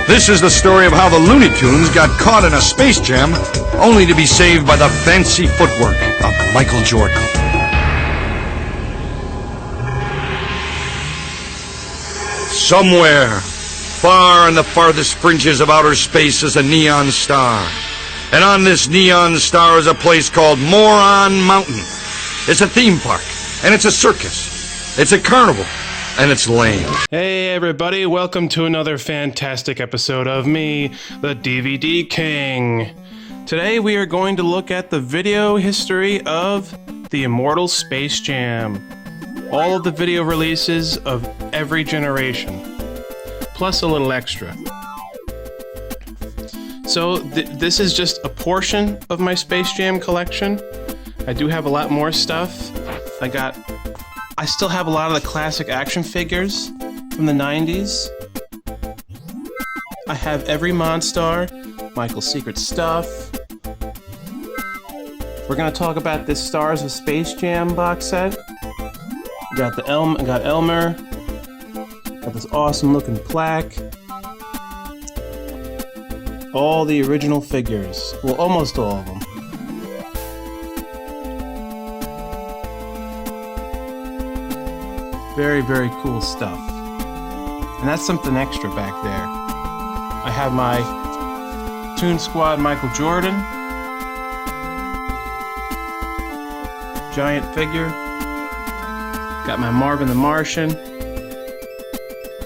This is the story of how the Looney Tunes got caught in a space jam, only to be saved by the fancy footwork of Michael Jordan. Somewhere, far in the farthest fringes of outer space, is a neon star. And on this neon star is a place called Moron Mountain. It's a theme park, and it's a circus. It's a carnival, and it's lame. Hey everybody, welcome to another fantastic episode of me, the DVD King. Today we are going to look at the video history of the immortal Space Jam. All of the video releases of every generation, plus a little extra. So this is just a portion of my Space Jam collection. I do have a lot more stuff. I still have a lot of the classic action figures from the 90s. I have every Monstar, Michael's Secret Stuff. We're gonna talk about this Stars of Space Jam box set. I got Elmer. Got this awesome looking plaque. All the original figures. Well, almost all of them. Very, very cool stuff. And that's something extra back there. I have my Toon Squad Michael Jordan. Giant figure. Got my Marvin the Martian.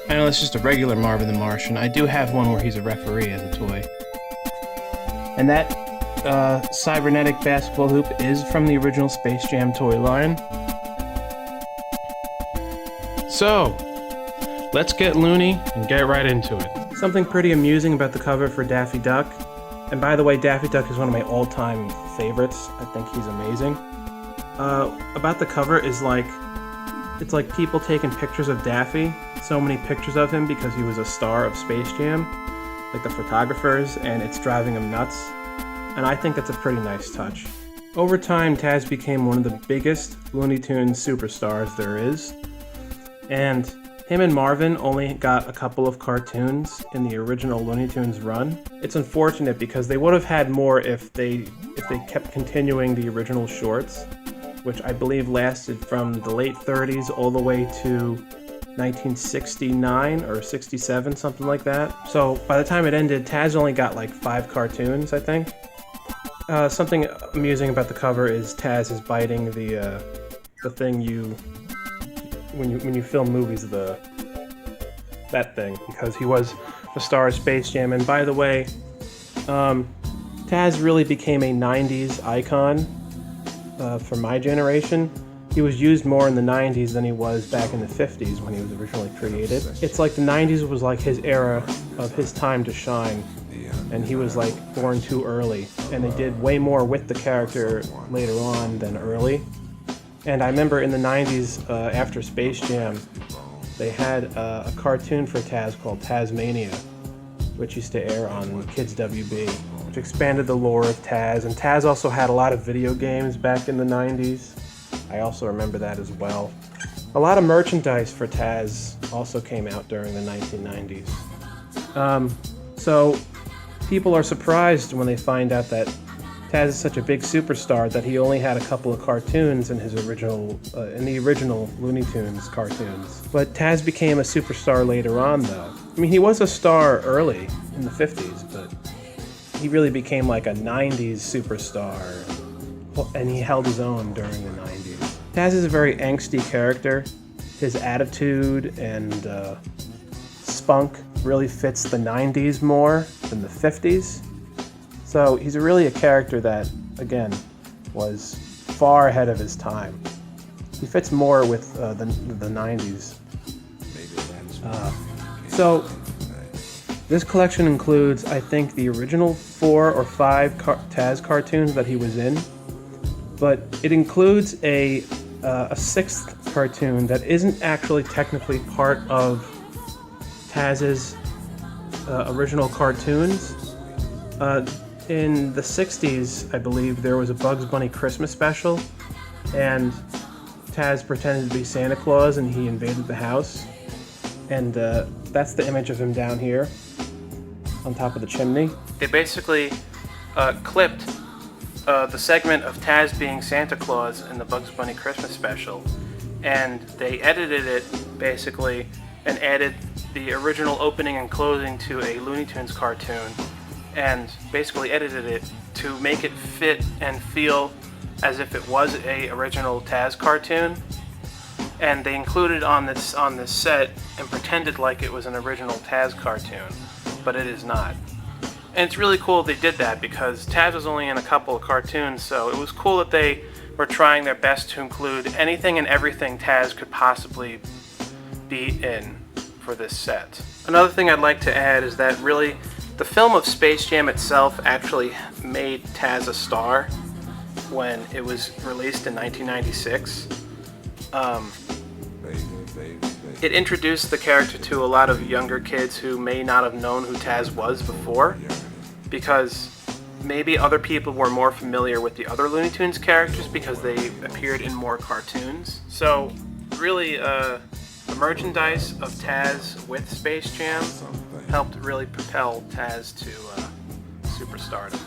I know it's just a regular Marvin the Martian. I do have one where he's a referee as a toy. And that cybernetic basketball hoop is from the original Space Jam toy line. So, let's get loony and get right into it. Something pretty amusing about the cover for Daffy Duck. And by the way, Daffy Duck is one of my all-time favorites. I think he's amazing. About the cover is it's like people taking pictures of Daffy. So many pictures of him because he was a star of Space Jam, like the photographers, and it's driving them nuts. And I think that's a pretty nice touch. Over time, Taz became one of the biggest Looney Tunes superstars there is. And him and Marvin only got a couple of cartoons in the original Looney Tunes run. It's unfortunate because they would have had more if they kept continuing the original shorts, which I believe lasted from the late 30s all the way to 1969 or 67, something like that. So by the time it ended, Taz only got like 5 cartoons, I think. Something amusing about the cover is Taz is biting the thing when you film movies, that thing, because he was the star of Space Jam. And by the way, Taz really became a 90s icon for my generation. He was used more in the 90s than he was back in the 50s when he was originally created. It's like the 90s was like his era of his time to shine, and he was like born too early, and they did way more with the character later on than early. And I remember in the 90s, after Space Jam, they had a cartoon for Taz called Taz-mania, which used to air on Kids WB, which expanded the lore of Taz. And Taz also had a lot of video games back in the 90s. I also remember that as well. A lot of merchandise for Taz also came out during the 1990s. So people are surprised when they find out that Taz is such a big superstar that he only had a couple of cartoons in his original, in the original Looney Tunes cartoons. But Taz became a superstar later on, though. I mean, he was a star early in the 50s, but he really became like a 90s superstar, and he held his own during the 90s. Taz is a very angsty character. His attitude and spunk really fits the 90s more than the 50s. So he's really a character that, again, was far ahead of his time. He fits more with the 90s. So this collection includes, I think, the original 4 or 5 Taz cartoons that he was in, but it includes a 6th cartoon that isn't actually technically part of Taz's original cartoons. In the 60s, I believe, there was a Bugs Bunny Christmas special, and Taz pretended to be Santa Claus and he invaded the house. And that's the image of him down here. on top of the chimney. They basically clipped the segment of Taz being Santa Claus in the Bugs Bunny Christmas special, and they edited it basically and added the original opening and closing to a Looney Tunes cartoon, and basically edited it to make it fit and feel as if it was a original Taz cartoon. And they included on this set and pretended like it was an original Taz cartoon, but it is not. And it's really cool they did that because Taz was only in a couple of cartoons, so it was cool that they were trying their best to include anything and everything Taz could possibly be in for this set. Another thing I'd like to add is that really the film of Space Jam itself actually made Taz a star when it was released in 1996. It introduced the character to a lot of younger kids who may not have known who Taz was before, because maybe other people were more familiar with the other Looney Tunes characters because they appeared in more cartoons. So really, the merchandise of Taz with Space Jam helped really propel Taz to superstardom.